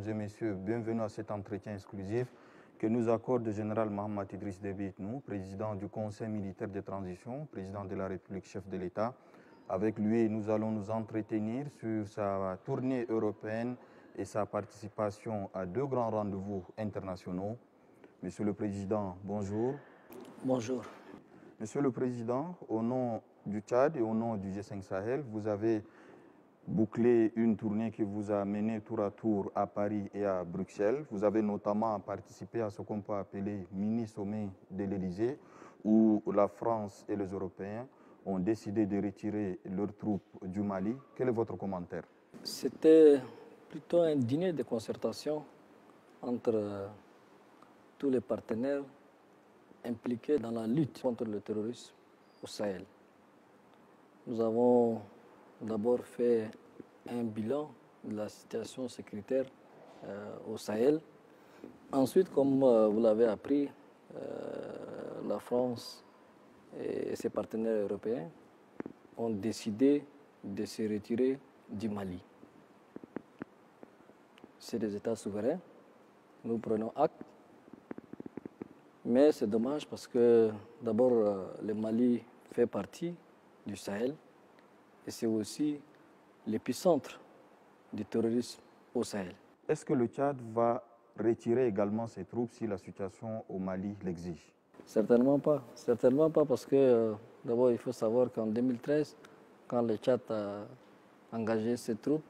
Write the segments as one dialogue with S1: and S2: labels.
S1: et messieurs, bienvenue à cet entretien exclusif que nous accorde le général Mohamed Idriss Déby Itnou, président du Conseil militaire de transition, président de la République, chef de l'État. Avec lui, nous allons nous entretenir sur sa tournée européenne et sa participation à deux grands rendez-vous internationaux. Monsieur le Président, bonjour.
S2: Bonjour.
S1: Monsieur le Président, au nom du Tchad et au nom du G5 Sahel, vous avez bouclé une tournée qui vous a mené tour à tour à Paris et à Bruxelles. Vous avez notamment participé à ce qu'on peut appeler mini-sommet de l'Élysée, où la France et les Européens ont décidé de retirer leurs troupes du Mali. Quel est votre commentaire?
S2: C'était plutôt un dîner de concertation entre tous les partenaires impliqués dans la lutte contre le terrorisme au Sahel. Nous avons d'abord fait un bilan de la situation sécuritaire au Sahel. Ensuite, comme vous l'avez appris, la France et ses partenaires européens ont décidé de se retirer du Mali. C'est des États souverains, nous prenons acte, mais c'est dommage parce que d'abord le Mali fait partie du Sahel et c'est aussi l'épicentre du terrorisme au Sahel.
S1: Est-ce que le Tchad va retirer également ses troupes si la situation au Mali l'exige?
S2: Certainement pas parce que d'abord il faut savoir qu'en 2013, quand le Tchad a engagé ses troupes,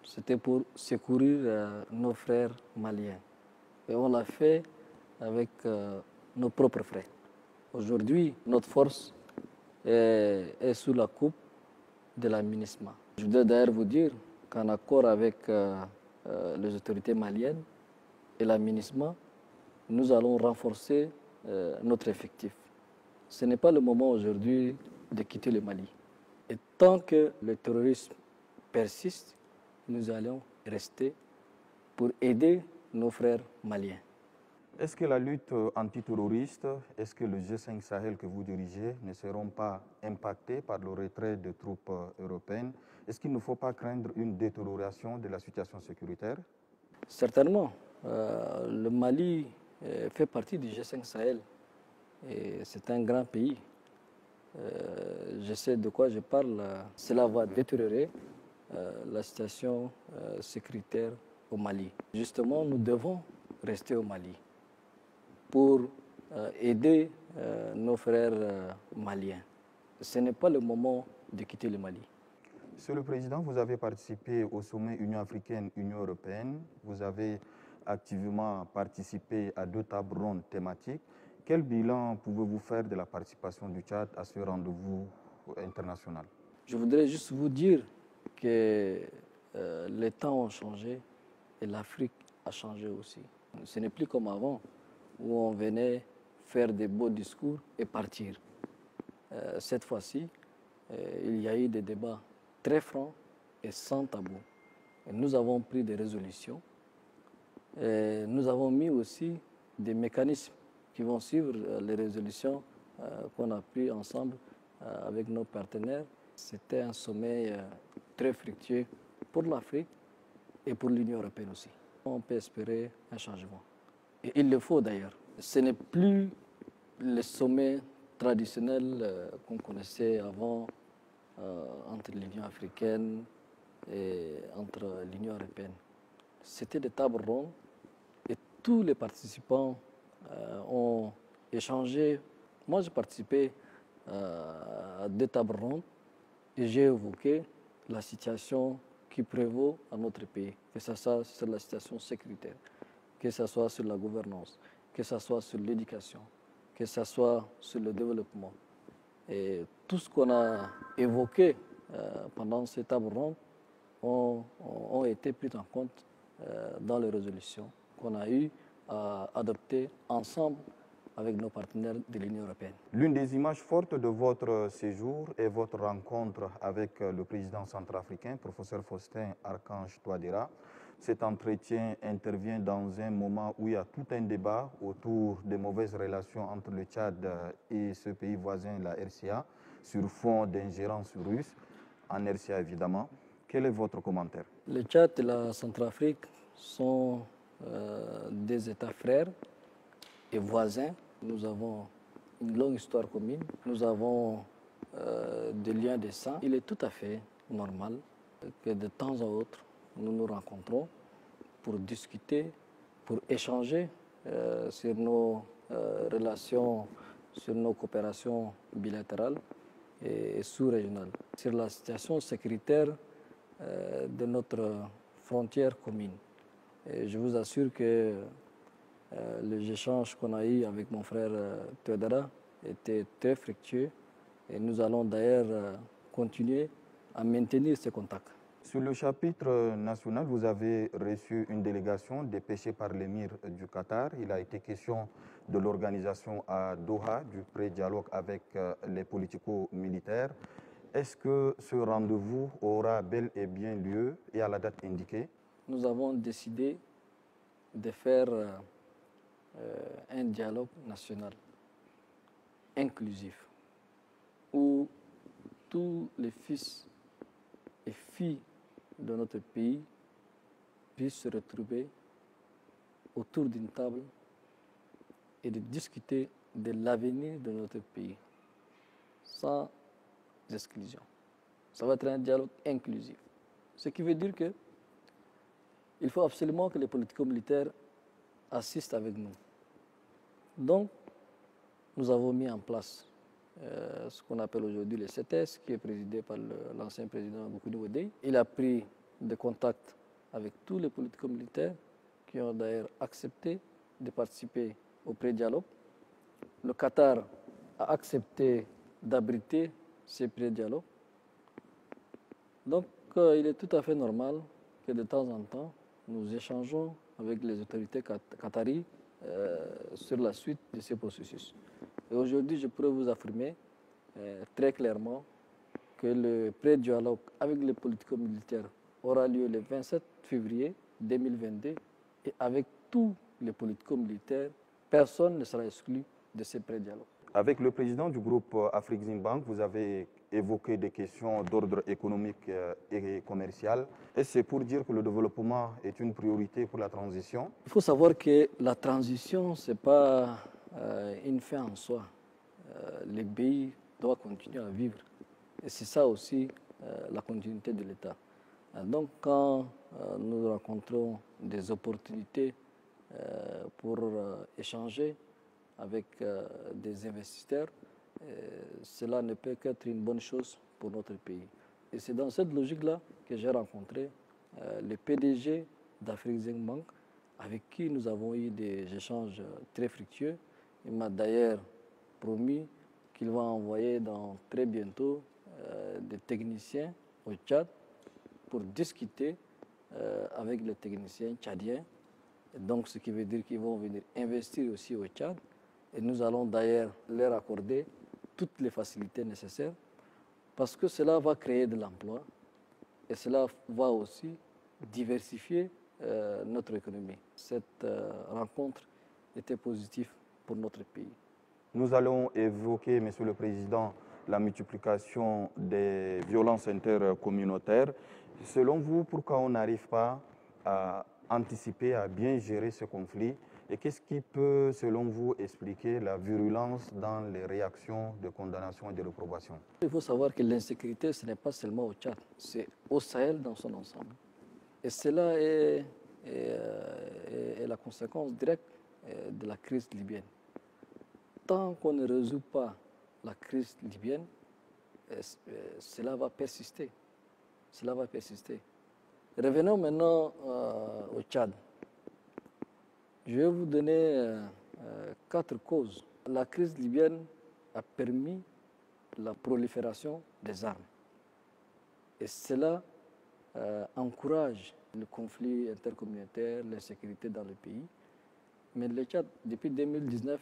S2: c'était pour secourir nos frères maliens. Et on l'a fait avec nos propres frais. Aujourd'hui, notre force est sous la coupe de la MINUSMA. Je voudrais d'ailleurs vous dire qu'en accord avec les autorités maliennes et la MINUSMA, nous allons renforcer notre effectif. Ce n'est pas le moment aujourd'hui de quitter le Mali. Et tant que le terrorisme persiste, nous allons rester pour aider nos frères maliens.
S1: Est-ce que la lutte antiterroriste, est-ce que le G5 Sahel que vous dirigez ne seront pas impactés par le retrait de troupes européennes? Est-ce qu'il ne faut pas craindre une détérioration de la situation sécuritaire?
S2: Certainement. Le Mali fait partie du G5 Sahel et c'est un grand pays. Je sais de quoi je parle. Cela va détériorer la situation sécuritaire au Mali. Justement, nous devons rester au Mali pour aider nos frères maliens. Ce n'est pas le moment de quitter le Mali.
S1: Monsieur le Président, vous avez participé au sommet Union africaine-Union européenne. Vous avez activement participé à deux tables rondes thématiques. Quel bilan pouvez-vous faire de la participation du Tchad à ce rendez-vous international?
S2: Je voudrais juste vous dire que les temps ont changé et l'Afrique a changé aussi. Ce n'est plus comme avant où on venait faire des beaux discours et partir. Cette fois-ci, il y a eu des débats très francs et sans tabou. Et nous avons pris des résolutions. Et nous avons mis aussi des mécanismes qui vont suivre les résolutions qu'on a prises ensemble avec nos partenaires. C'était un sommet très fructueux pour l'Afrique et pour l'Union européenne aussi. On peut espérer un changement. Et il le faut d'ailleurs. Ce n'est plus le sommet traditionnel qu'on connaissait avant entre l'Union africaine et entre l'Union européenne. C'était des tables rondes et tous les participants ont échangé. Moi, j'ai participé à des tables rondes et j'ai évoqué la situation qui prévaut à notre pays, que ce soit sur la situation sécuritaire, que ce soit sur la gouvernance, que ce soit sur l'éducation, que ce soit sur le développement. Et tout ce qu'on a évoqué pendant ces tables rondes ont été pris en compte dans les résolutions qu'on a eu à adopter ensemble avec nos partenaires de l'Union européenne.
S1: L'une des images fortes de votre séjour est votre rencontre avec le président centrafricain, professeur Faustin Archange Touadéra. Cet entretien intervient dans un moment où il y a tout un débat autour des mauvaises relations entre le Tchad et ce pays voisin, la RCA, sur fond d'ingérence russe, en RCA évidemment. Quel est votre commentaire?
S2: Le Tchad et la Centrafrique sont des États frères et voisins. Nous avons une longue histoire commune. Nous avons des liens de sang. Il est tout à fait normal que de temps en autre, nous nous rencontrons pour discuter, pour échanger sur nos relations, sur nos coopérations bilatérales et sous-régionales, sur la situation sécuritaire de notre frontière commune. Et je vous assure que les échanges qu'on a eus avec mon frère Teodora étaient très fructueux et nous allons d'ailleurs continuer à maintenir ces contacts.
S1: Sur le chapitre national, vous avez reçu une délégation dépêchée par l'émir du Qatar. Il a été question de l'organisation à Doha du pré-dialogue avec les politico-militaires. Est-ce que ce rendez-vous aura bel et bien lieu et à la date indiquée?
S2: Nous avons décidé de faire un dialogue national inclusif où tous les fils et filles de notre pays puissent se retrouver autour d'une table et de discuter de l'avenir de notre pays sans exclusion. Ça va être un dialogue inclusif. Ce qui veut dire que il faut absolument que les politico-militaires assistent avec nous. Donc, nous avons mis en place ce qu'on appelle aujourd'hui le CETES, qui est présidé par l'ancien président Boukouni Ouedei. Il a pris des contacts avec tous les politico-militaires qui ont d'ailleurs accepté de participer au pré-dialogue. Le Qatar a accepté d'abriter ces pré-dialogues. Donc, il est tout à fait normal que de temps en temps, nous échangeons avec les autorités qataries sur la suite de ces processus. Et aujourd'hui, je pourrais vous affirmer très clairement que le pré-dialogue avec les politico-militaires aura lieu le 27 février 2022 et avec tous les politico-militaires, personne ne sera exclu de ces pré-dialogues.
S1: Avec le président du groupe Afrique-Zimbank, vous avez évoqué des questions d'ordre économique et commercial. Et c'est pour dire que le développement est une priorité pour la transition?
S2: Il faut savoir que la transition, ce n'est pas une fin en soi. Les pays doivent continuer à vivre. Et c'est ça aussi la continuité de l'État. Donc quand nous rencontrons des opportunités pour échanger avec des investisseurs, cela ne peut qu'être une bonne chose pour notre pays. Et c'est dans cette logique-là que j'ai rencontré le PDG d'Afrique-Zimbank, avec qui nous avons eu des échanges très fructueux. Il m'a d'ailleurs promis qu'il va envoyer dans très bientôt des techniciens au Tchad pour discuter avec les techniciens tchadiens. Et donc, ce qui veut dire qu'ils vont venir investir aussi au Tchad. Et nous allons d'ailleurs leur accorder toutes les facilités nécessaires parce que cela va créer de l'emploi et cela va aussi diversifier notre économie. Cette rencontre était positive pour notre pays.
S1: Nous allons évoquer, Monsieur le Président, la multiplication des violences intercommunautaires. Selon vous, pourquoi on n'arrive pas à anticiper, à bien gérer ce conflit? Et qu'est-ce qui peut, selon vous, expliquer la virulence dans les réactions de condamnation et de réprobation?
S2: Il faut savoir que l'insécurité, ce n'est pas seulement au Tchad, c'est au Sahel dans son ensemble. Et cela est la conséquence directe de la crise libyenne. Tant qu'on ne résout pas la crise libyenne, cela va persister. Cela va persister. Revenons maintenant au Tchad. Je vais vous donner 4 causes. La crise libyenne a permis la prolifération des armes. Et cela encourage le conflit intercommunautaire, l'insécurité dans le pays. Mais le Tchad, depuis 2019,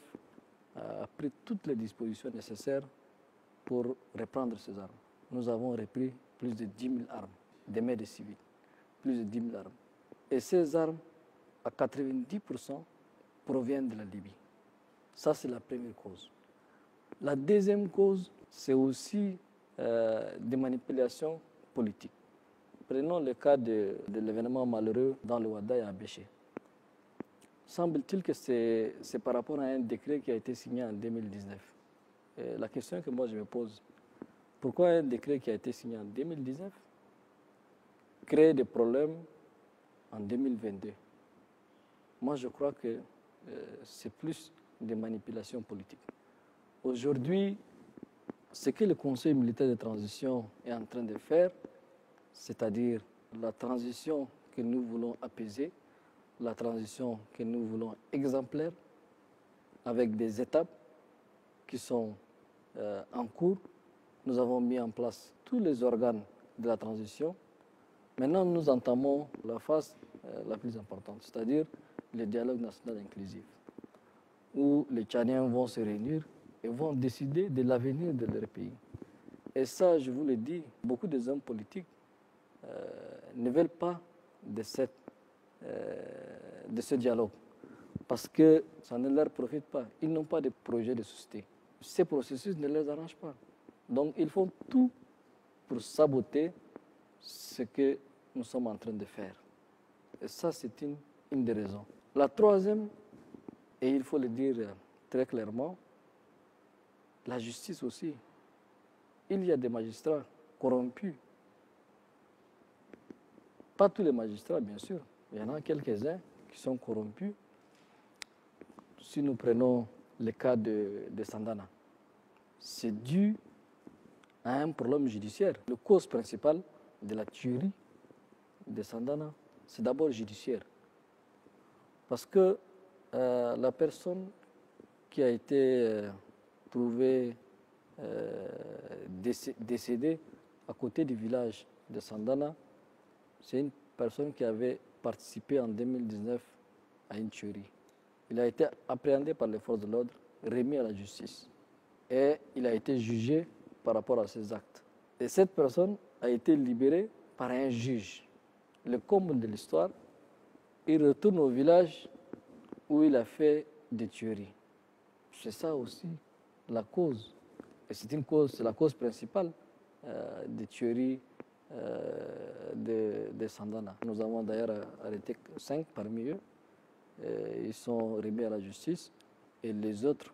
S2: a pris toutes les dispositions nécessaires pour reprendre ces armes. Nous avons repris plus de 10 000 armes, des mains de civils, plus de 10 000 armes. Et ces armes, à 90%, proviennent de la Libye. Ça, c'est la première cause. La deuxième cause, c'est aussi des manipulations politiques. Prenons le cas de l'événement malheureux dans le Ouaddaï à Béché. Semble-t-il que c'est par rapport à un décret qui a été signé en 2019. Et la question que moi je me pose, pourquoi un décret qui a été signé en 2019 crée des problèmes en 2022? Moi je crois que c'est plus des manipulations politiques. Aujourd'hui, ce que le Conseil militaire de transition est en train de faire, c'est-à-dire la transition que nous voulons apaiser, la transition que nous voulons exemplaire, avec des étapes qui sont en cours. Nous avons mis en place tous les organes de la transition. Maintenant, nous entamons la phase la plus importante, c'est-à-dire le dialogue national inclusif, où les Tchadiens vont se réunir et vont décider de l'avenir de leur pays. Et ça, je vous le dis, beaucoup des hommes politiques ne veulent pas de ce dialogue parce que ça ne leur profite pas. Ils n'ont pas de projet de société. Ces processus ne les arrangent pas. Donc, ils font tout pour saboter ce que nous sommes en train de faire. Et ça, c'est une des raisons. La troisième, et il faut le dire très clairement, la justice aussi. Il y a des magistrats corrompus. Pas tous les magistrats, bien sûr. Il y en a quelques-uns qui sont corrompus. Si nous prenons le cas de Sandana, c'est dû à un problème judiciaire. La cause principale de la tuerie de Sandana, c'est d'abord judiciaire. Parce que la personne qui a été trouvée décédée à côté du village de Sandana, c'est une personne qui avait participé en 2019 à une tuerie. Il a été appréhendé par les forces de l'ordre, remis à la justice. Et il a été jugé par rapport à ses actes. Et cette personne a été libérée par un juge. Le comble de l'histoire, il retourne au village où il a fait des tueries. C'est ça aussi la cause. Et c'est la cause principale des tueries de Sandana. Nous avons d'ailleurs arrêté 5 parmi eux. Ils sont remis à la justice et les autres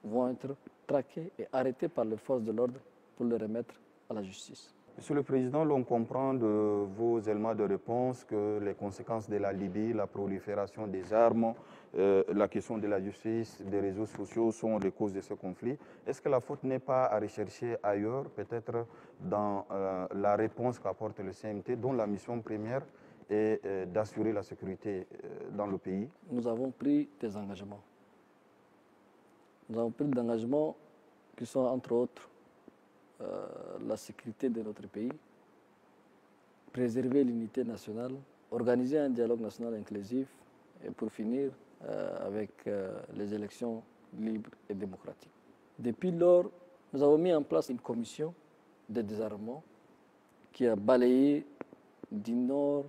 S2: vont être traqués et arrêtés par les forces de l'ordre pour les remettre à la justice.
S1: Monsieur le Président, l'on comprend de vos éléments de réponse que les conséquences de la Libye, la prolifération des armes, la question de la justice, des réseaux sociaux sont les causes de ce conflit. Est-ce que la faute n'est pas à rechercher ailleurs, peut-être dans la réponse qu'apporte le CMT, dont la mission première est d'assurer la sécurité dans le pays?
S2: Nous avons pris des engagements. Nous avons pris des engagements qui sont, entre autres, la sécurité de notre pays, préserver l'unité nationale, organiser un dialogue national inclusif et pour finir avec les élections libres et démocratiques. Depuis lors, nous avons mis en place une commission de désarmement qui a balayé du nord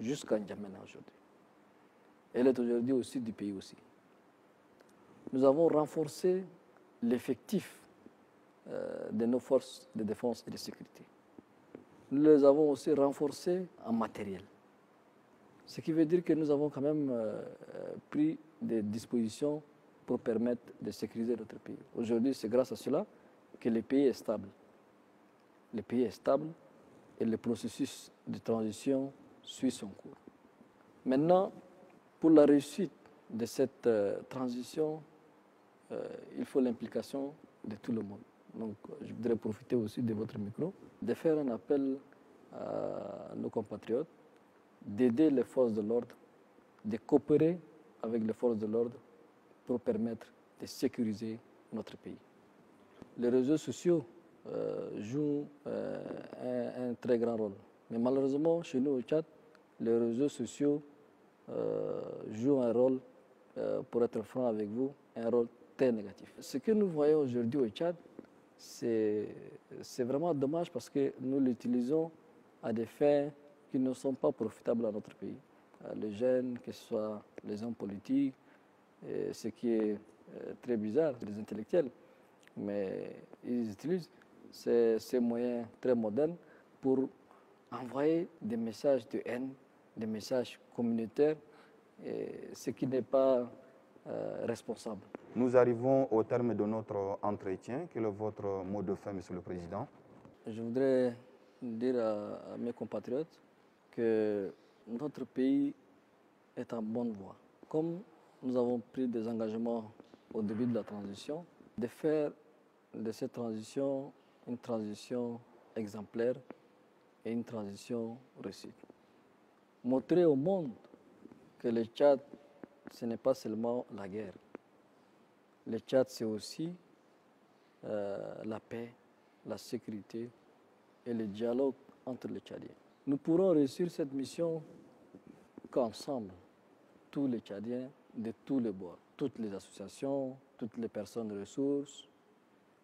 S2: jusqu'à N'Djamena aujourd'hui. Elle est aujourd'hui au sud du pays aussi. Nous avons renforcé l'effectif de nos forces de défense et de sécurité. Nous les avons aussi renforcés en matériel. Ce qui veut dire que nous avons quand même pris des dispositions pour permettre de sécuriser notre pays. Aujourd'hui, c'est grâce à cela que le pays est stable. Le pays est stable et le processus de transition suit son cours. Maintenant, pour la réussite de cette transition, il faut l'implication de tout le monde. Donc, je voudrais profiter aussi de votre micro, de faire un appel à nos compatriotes, d'aider les forces de l'ordre, de coopérer avec les forces de l'ordre pour permettre de sécuriser notre pays. Les réseaux sociaux jouent un très grand rôle. Mais malheureusement, chez nous au Tchad, les réseaux sociaux jouent un rôle, pour être franc avec vous, un rôle très négatif. Ce que nous voyons aujourd'hui au Tchad, c'est vraiment dommage parce que nous l'utilisons à des fins qui ne sont pas profitables à notre pays. Les jeunes, que ce soit les hommes politiques, et ce qui est très bizarre, les intellectuels, mais ils utilisent ces moyens très modernes pour envoyer des messages de haine, des messages communautaires, ce qui n'est pas responsable.
S1: Nous arrivons au terme de notre entretien. Quel est votre mot de fin, Monsieur le Président?
S2: Je voudrais dire à mes compatriotes que notre pays est en bonne voie. Comme nous avons pris des engagements au début de la transition, de faire de cette transition une transition exemplaire et une transition réussie. Montrer au monde que le Tchad, ce n'est pas seulement la guerre. Le Tchad, c'est aussi la paix, la sécurité et le dialogue entre les Tchadiens. Nous pourrons réussir cette mission qu'ensemble, tous les Tchadiens de tous les bords, toutes les associations, toutes les personnes de ressources,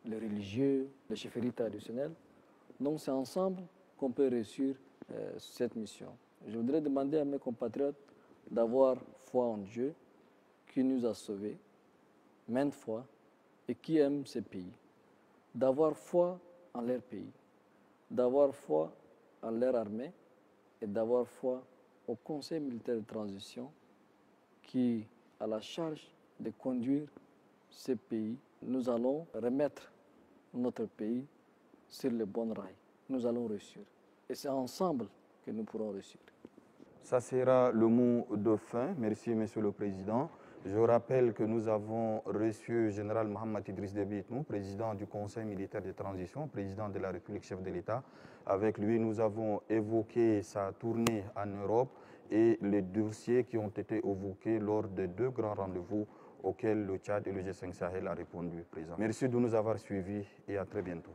S2: les religieux, les chefferies traditionnelles. Donc c'est ensemble qu'on peut réussir cette mission. Je voudrais demander à mes compatriotes d'avoir foi en Dieu qui nous a sauvés maintes fois et qui aime ce pays, d'avoir foi en leur pays, d'avoir foi en leur armée et d'avoir foi au Conseil militaire de transition qui a la charge de conduire ce pays. Nous allons remettre notre pays sur le bon rail. Nous allons réussir. Et c'est ensemble que nous pourrons réussir.
S1: Ça sera le mot de fin. Merci, Monsieur le Président. Je rappelle que nous avons reçu le général Mohamed Idriss Déby Itnou, président du Conseil militaire de transition, président de la République, chef de l'État. Avec lui, nous avons évoqué sa tournée en Europe et les dossiers qui ont été évoqués lors des deux grands rendez-vous auxquels le Tchad et le G5 Sahel ont répondu présent. Merci de nous avoir suivis et à très bientôt.